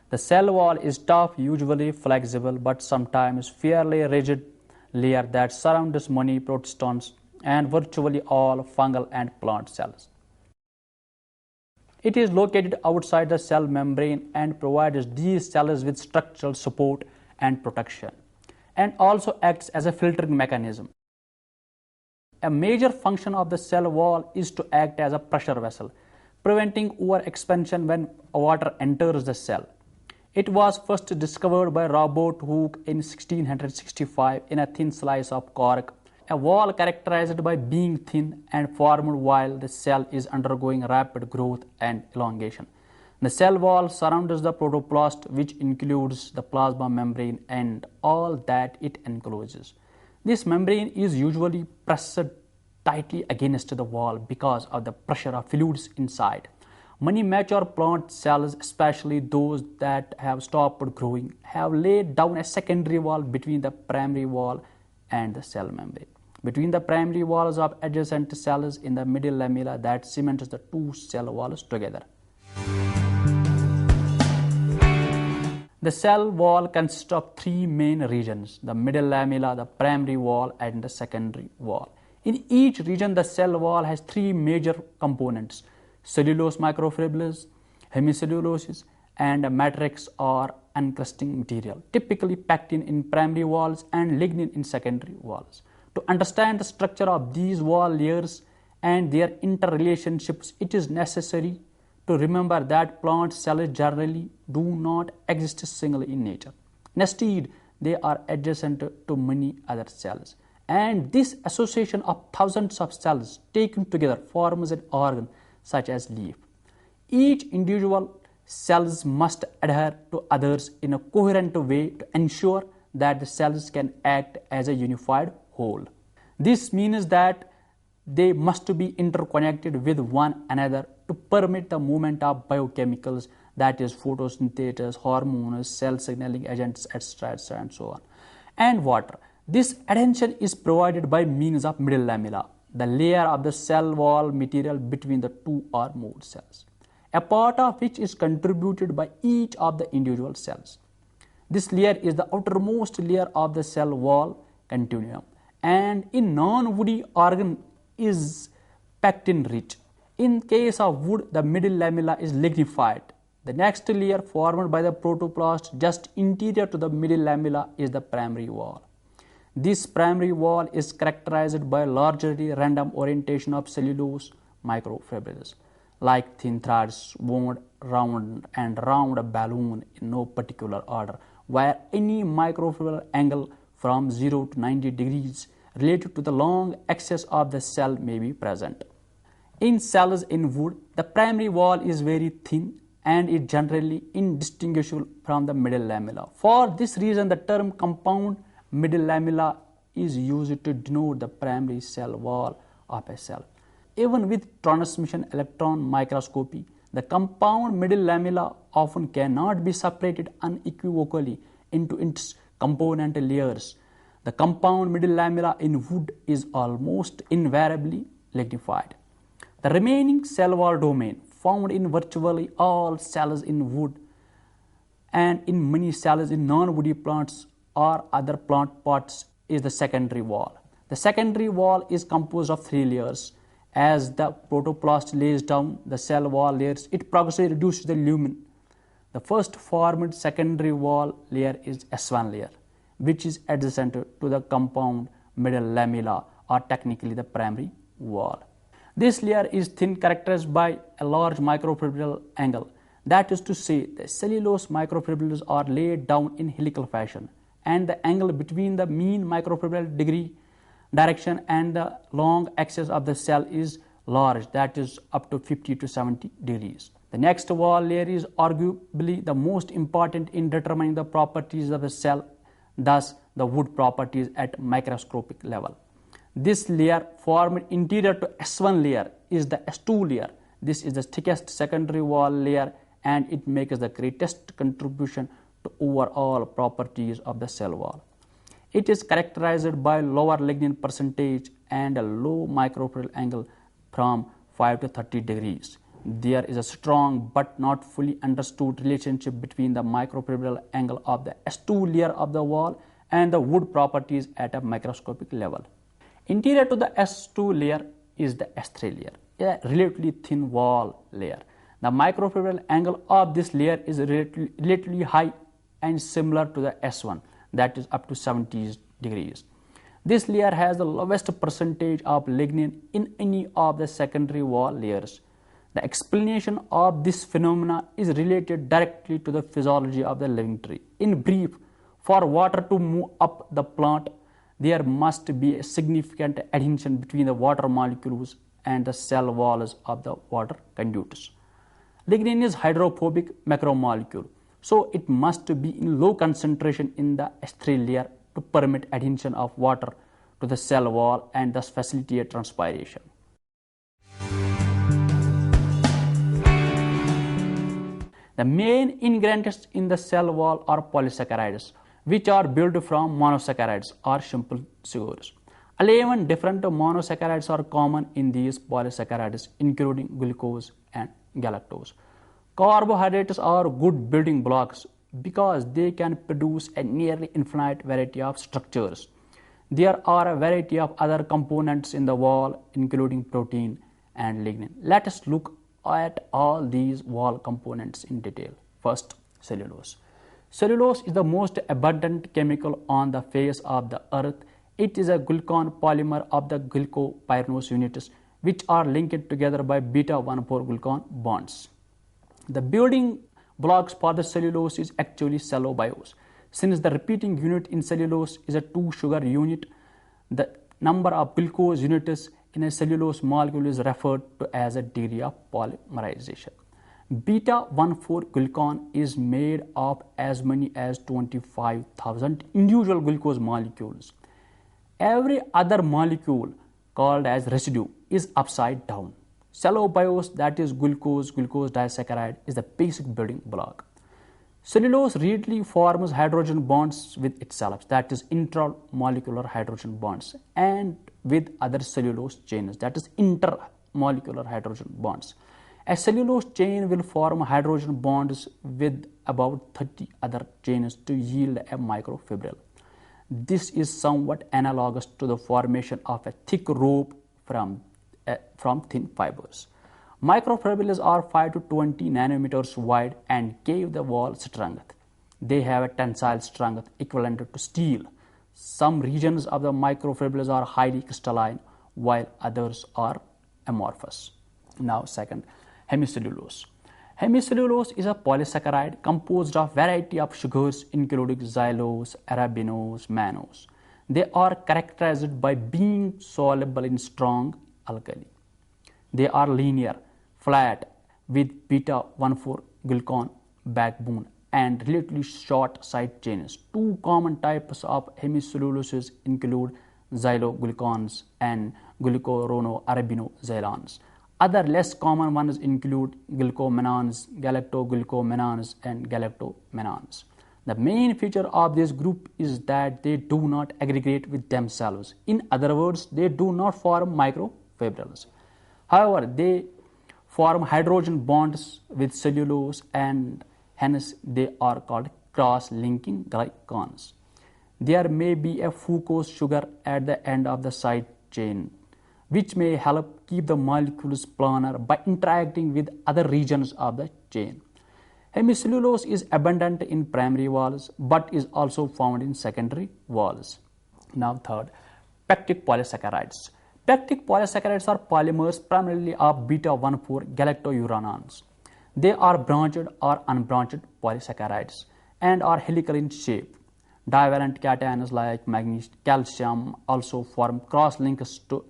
The cell wall is tough, usually flexible, but sometimes fairly rigid layer that surrounds many protists and virtually all fungal and plant cells. It is located outside the cell membrane and provides these cells with structural support and protection, and also acts as a filtering mechanism. A major function of the cell wall is to act as a pressure vessel, preventing overexpansion when water enters the cell. It was first discovered by Robert Hooke in 1665 in a thin slice of cork, a wall characterized by being thin and formed while the cell is undergoing rapid growth and elongation. The cell wall surrounds the protoplast, which includes the plasma membrane and all that it encloses. This membrane is usually pressed tightly against the wall because of the pressure of fluids inside. Many mature plant cells, especially those that have stopped growing, have laid down a secondary wall between the primary wall and the cell membrane. Between the primary walls of adjacent cells in the middle lamella that cements the two cell walls together. The cell wall consists of three main regions: the middle lamella, the primary wall, and the secondary wall. In each region, the cell wall has three major components: cellulose microfibrils, hemicelluloses, and a matrix or encrusting material, typically pectin in primary walls and lignin in secondary walls. To understand the structure of these wall layers and their interrelationships, it is necessary to remember that plant cells generally do not exist singly in nature. Instead, they are adjacent to many other cells. And this association of thousands of cells taken together forms an organ such as leaf. Each individual cells must adhere to others in a coherent way to ensure that the cells can act as a unified whole. This means that they must be interconnected with one another to permit the movement of biochemicals, that is photosynthesis, hormones, cell signaling agents, etc., and so on, and water. This adhesion is provided by means of middle lamella, the layer of the cell wall material between the two or more cells, a part of which is contributed by each of the individual cells. This layer is the outermost layer of the cell wall continuum, and in non-woody organ is pectin rich. In case of wood, the middle lamella is lignified. The next layer formed by the protoplast just interior to the middle lamella is the primary wall. This primary wall is characterized by largely random orientation of cellulose microfibrils, like thin threads wound round and round a balloon in no particular order, where any microfibril angle from 0 to 90 degrees related to the long axis of the cell may be present. In cells in wood, the primary wall is very thin and is generally indistinguishable from the middle lamella. For this reason, the term compound middle lamella is used to denote the primary cell wall of a cell. Even with transmission electron microscopy, the compound middle lamella often cannot be separated unequivocally into its component layers. The compound middle lamella in wood is almost invariably lignified. The remaining cell wall domain, found in virtually all cells in wood and in many cells in non-woody plants or other plant pots, is the secondary wall. The secondary wall is composed of three layers. As the protoplast lays down the cell wall layers, it progressively reduces the lumen. The first formed secondary wall layer is S1 layer, which is adjacent to the compound middle lamella, or technically the primary wall. This layer is thin, characterized by a large microfibril angle. That is to say, the cellulose microfibrils are laid down in helical fashion, and the angle between the mean microfibril direction and the long axis of the cell is large, that is up to 50 to 70 degrees. The next wall layer is arguably the most important in determining the properties of the cell, thus the wood properties at microscopic level. This layer formed interior to S1 layer is the S2 layer. This is the thickest secondary wall layer, and it makes the greatest contribution to overall properties of the cell wall. It is characterized by lower lignin percentage and a low microfibril angle from 5 to 30 degrees. There is a strong but not fully understood relationship between the microfibril angle of the S2 layer of the wall and the wood properties at a microscopic level. Interior to the S2 layer is the S3 layer, a relatively thin wall layer. The microfibril angle of this layer is relatively high and similar to the S1, that is up to 70 degrees. This layer has the lowest percentage of lignin in any of the secondary wall layers. The explanation of this phenomena is related directly to the physiology of the living tree. In brief, for water to move up the plant, there must be a significant adhesion between the water molecules and the cell walls of the water conduits. Lignin is hydrophobic macromolecule, so it must be in low concentration in the S3 layer to permit adhesion of water to the cell wall and thus facilitate transpiration. The main ingredients in the cell wall are polysaccharides, which are built from monosaccharides or simple sugars. 11 different monosaccharides are common in these polysaccharides, including glucose and galactose. Carbohydrates are good building blocks because they can produce a nearly infinite variety of structures. There are a variety of other components in the wall, including protein and lignin. Let us look at all these wall components in detail. First, cellulose. Cellulose is the most abundant chemical on the face of the earth. It is a glucan polymer of the glycopyranose units, which are linked together by beta-1,4-glucan bonds. The building blocks for the cellulose is actually cellobiose. Since the repeating unit in cellulose is a 2-sugar unit, the number of glucose units in a cellulose molecule is referred to as a degree of polymerization. Beta-1,4-glucan is made of as many as 25,000 individual glucose molecules. Every other molecule, called as residue, is upside down. Cellobiose, that is glucose disaccharide, is the basic building block. Cellulose readily forms hydrogen bonds with itself, that is intramolecular hydrogen bonds, and with other cellulose chains, that is intermolecular hydrogen bonds. A cellulose chain will form hydrogen bonds with about 30 other chains to yield a microfibril. This is somewhat analogous to the formation of a thick rope from thin fibers. Microfibrils are 5 to 20 nanometers wide and give the wall strength. They have a tensile strength equivalent to steel. Some regions of the microfibrils are highly crystalline, while others are amorphous. Now, second, hemicellulose. Hemicellulose is a polysaccharide composed of variety of sugars including xylose, arabinose, mannose. They are characterized by being soluble in strong alkali. They are linear, flat, with beta-1,4-glucan backbone and relatively short side chains. Two common types of hemicelluloses include xyloglucans and glucuronoarabinoxylans. Other less common ones include glucomanons, galactoglucomanons, and galactomanons. The main feature of this group is that they do not aggregate with themselves. In other words, they do not form microfibrils. However, they form hydrogen bonds with cellulose and hence they are called cross-linking glycans. There may be a fucose sugar at the end of the side chain, which may help keep the molecules planar by interacting with other regions of the chain. Hemicellulose is abundant in primary walls but is also found in secondary walls. Now third, pectic polysaccharides. Pectic polysaccharides are polymers primarily of beta-1,4-galactouranons. They are branched or unbranched polysaccharides and are helical in shape. Divalent cations like magnesium, calcium also form cross links to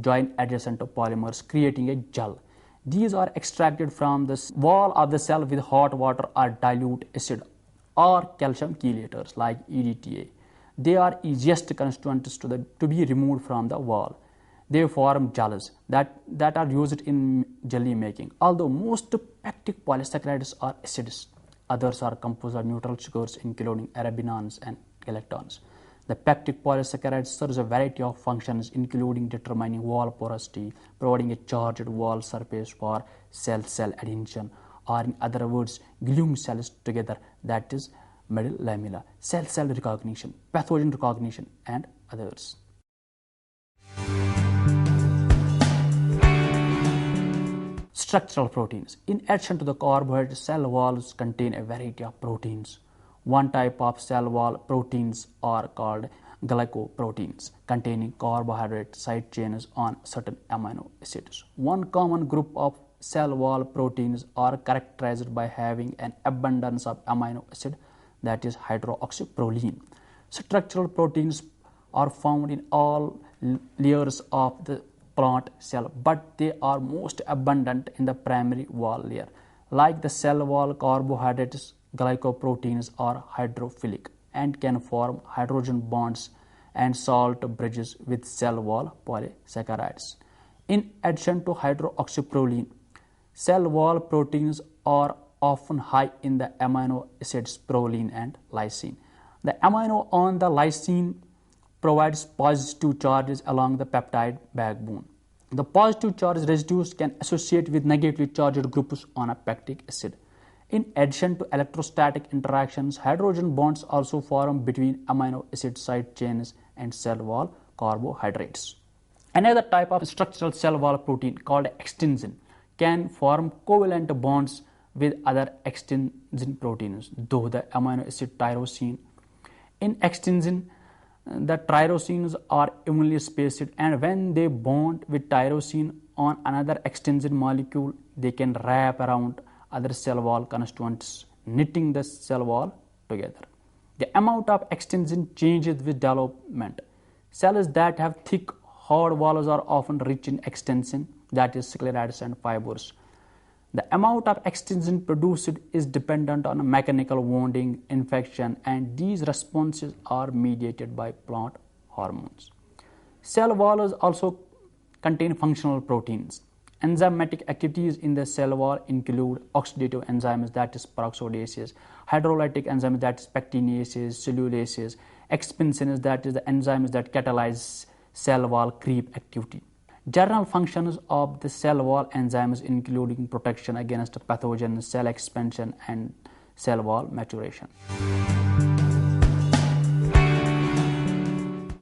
join adjacent polymers, creating a gel. These are extracted from the wall of the cell with hot water or dilute acid or calcium chelators like EDTA. They are easiest constituents to be removed from the wall. They form gels that are used in jelly making. Although most pectic polysaccharides are acids, others are composed of neutral sugars including arabinons and galactons. The peptide polysaccharide serves a variety of functions, including determining wall porosity, providing a charged wall surface for cell-cell adhesion, or in other words, gluing cells together, that is middle lamella, cell-cell recognition, pathogen recognition, and others. Structural proteins. In addition to the carbohydrates, cell walls contain a variety of proteins. One type of cell wall proteins are called glycoproteins, containing carbohydrate side chains on certain amino acids. One common group of cell wall proteins are characterized by having an abundance of amino acid, that is hydroxyproline. Structural proteins are found in all layers of the plant cell, but they are most abundant in the primary wall layer. Like the cell wall, carbohydrates, glycoproteins are hydrophilic and can form hydrogen bonds and salt bridges with cell wall polysaccharides. In addition to hydroxyproline, cell wall proteins are often high in the amino acids proline and lysine. The amino on the lysine provides positive charges along the peptide backbone. The positive charge residues can associate with negatively charged groups on a pectic acid. In addition to electrostatic interactions, hydrogen bonds also form between amino acid side chains and cell wall carbohydrates. Another type of structural cell wall protein called extensin can form covalent bonds with other extensin proteins, though the amino acid tyrosine. In extensin, the tyrosines are evenly spaced, and when they bond with tyrosine on another extensin molecule, they can wrap around other cell wall constituents, knitting the cell wall together. The amount of extensin changes with development. Cells that have thick, hard walls are often rich in extensin, that is sclerites and fibers. The amount of extensin produced is dependent on mechanical wounding, infection, and these responses are mediated by plant hormones. Cell walls also contain functional proteins. Enzymatic activities in the cell wall include oxidative enzymes, that is peroxidases, hydrolytic enzymes, that is pectinases, cellulases, expansions, that is the enzymes that catalyze cell wall creep activity. General functions of the cell wall enzymes including protection against pathogens, cell expansion, and cell wall maturation.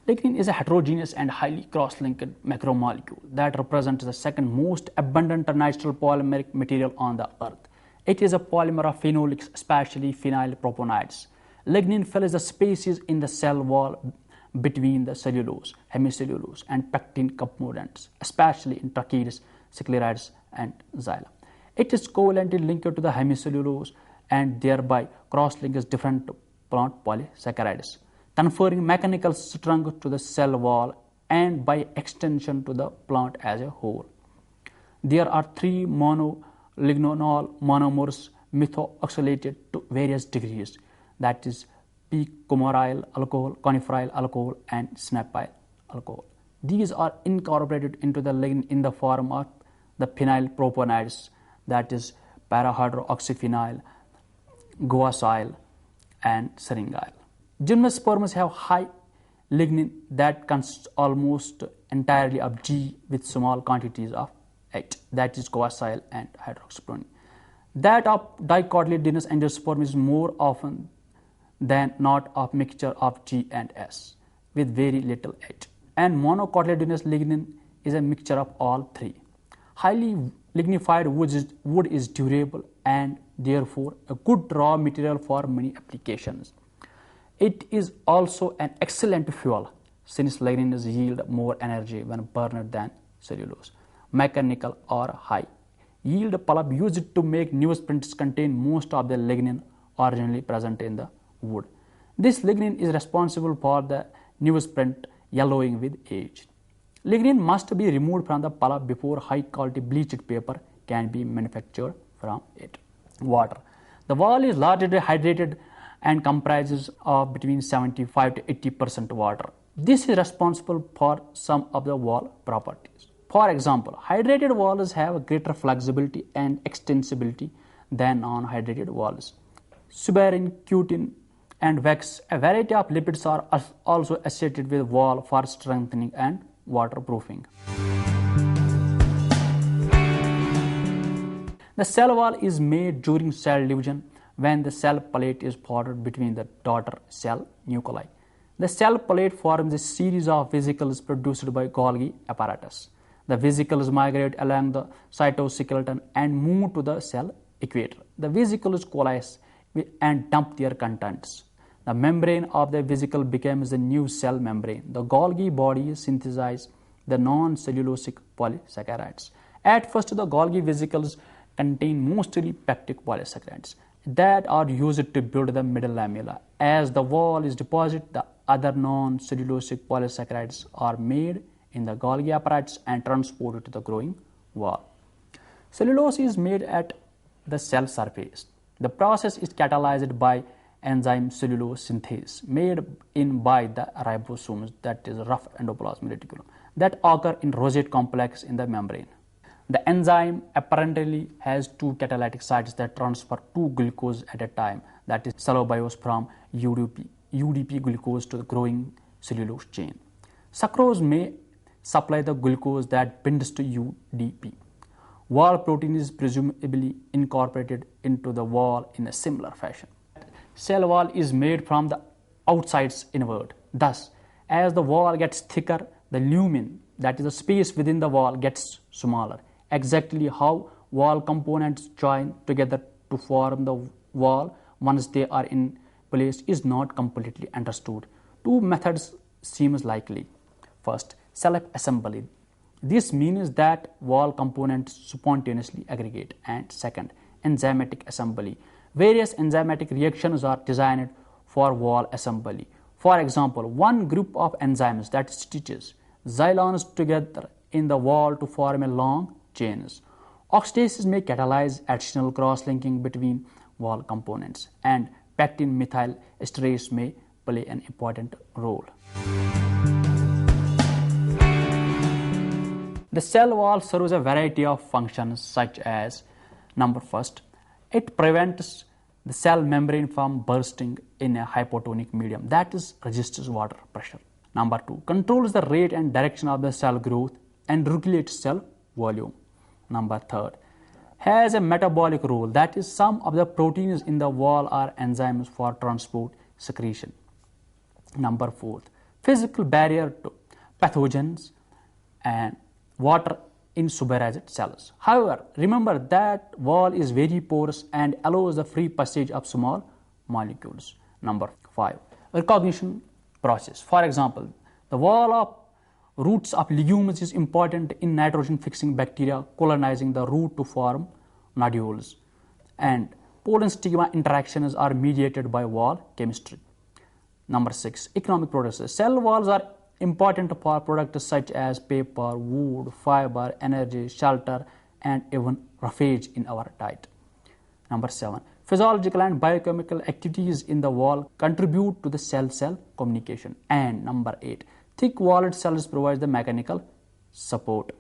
Lignin is a heterogeneous and highly cross-linked macromolecule that represents the second most abundant natural polymeric material on the earth. It is a polymer of phenolics, especially phenyl proponides. Lignin fills the spaces in the cell wall between the cellulose, hemicellulose, and pectin components, especially in tracheids, sclerites, and xylem. It is covalently linked to the hemicellulose and thereby cross-links different plant polysaccharides, conferring mechanical strength to the cell wall and by extension to the plant as a whole. There are three monoligninol monomers methoxylated to various degrees, that is p-coumaryl alcohol, coniferyl alcohol, and snapyl alcohol. These are incorporated into the lignin in the form of the phenyl proponides, that is parahydroxyphenyl, guasyl, and syringyl. Gymnosperms have high lignin that consists almost entirely of G with small quantities of H, that is guasyl and hydroxyproline. That of dicotyledonous angiosperm is more often than not a mixture of G and S with very little H. And monocotyledonous lignin is a mixture of all three. Highly lignified wood is durable and therefore a good raw material for many applications. It is also an excellent fuel since lignin yield more energy when burned than cellulose. Mechanical or high yield pulp used to make newsprints contain most of the lignin originally present in the wood. This lignin is responsible for the newsprint yellowing with age. Lignin must be removed from the pulp before high quality bleached paper can be manufactured from it. Water. The wall is largely hydrated and comprises of between 75 to 80% water. This is responsible for some of the wall properties. For example, hydrated walls have greater flexibility and extensibility than non-hydrated walls. Suberin, cutin, and wax. A variety of lipids are also associated with wall for strengthening and waterproofing. The cell wall is made during cell division when the cell plate is formed between the daughter cell nuclei. The cell plate forms a series of vesicles produced by Golgi apparatus. The vesicles migrate along the cytoskeleton and move to the cell equator. The vesicles coalesce and dump their contents. The membrane of the vesicle becomes the new cell membrane. The Golgi body synthesizes the non-cellulosic polysaccharides. At first, the Golgi vesicles contain mostly peptic polysaccharides that are used to build the middle lamella. As the wall is deposited, the other non-cellulosic polysaccharides are made in the Golgi apparatus and transported to the growing wall. Cellulose is made at the cell surface. The process is catalyzed by enzyme cellulose synthase made by the ribosomes, that is rough endoplasmic reticulum, that occur in rosette complex in the membrane. The enzyme apparently has two catalytic sites that transfer two glucose at a time, that is cellobiose from UDP glucose to the growing cellulose chain. Sucrose may supply the glucose that binds to UDP. Wall protein is presumably incorporated into the wall in a similar fashion. Cell wall is made from the outsides inward. Thus, as the wall gets thicker, the lumen, that is the space within the wall, gets smaller. Exactly how wall components join together to form the wall once they are in place is not completely understood. Two methods seem likely. First, self-assembly. This means that wall components spontaneously aggregate. And second, enzymatic assembly. Various enzymatic reactions are designed for wall assembly. For example, one group of enzymes that stitches xylons together in the wall to form a long chains. Oxidases may catalyze additional cross-linking between wall components, and pectin methyl esterase may play an important role. The cell wall serves a variety of functions such as, number first, it prevents the cell membrane from bursting in a hypotonic medium, that is, resists water pressure. Number two, controls the rate and direction of the cell growth and regulates cell volume. Number third, has a metabolic role, that is, some of the proteins in the wall are enzymes for transport secretion. Number fourth, physical barrier to pathogens and water in superacid cells. However, remember that wall is very porous and allows the free passage of small molecules. Number five, recognition process. For example, the wall of roots of legumes is important in nitrogen fixing bacteria colonizing the root to form nodules, and pollen stigma interactions are mediated by wall chemistry. Number six, economic processes. Cell walls are important for products such as paper, wood, fiber, energy, shelter, and even roughage in our diet. Number seven, physiological and biochemical activities in the wall contribute to the cell-cell communication. And number eight, thick walled cells provide the mechanical support.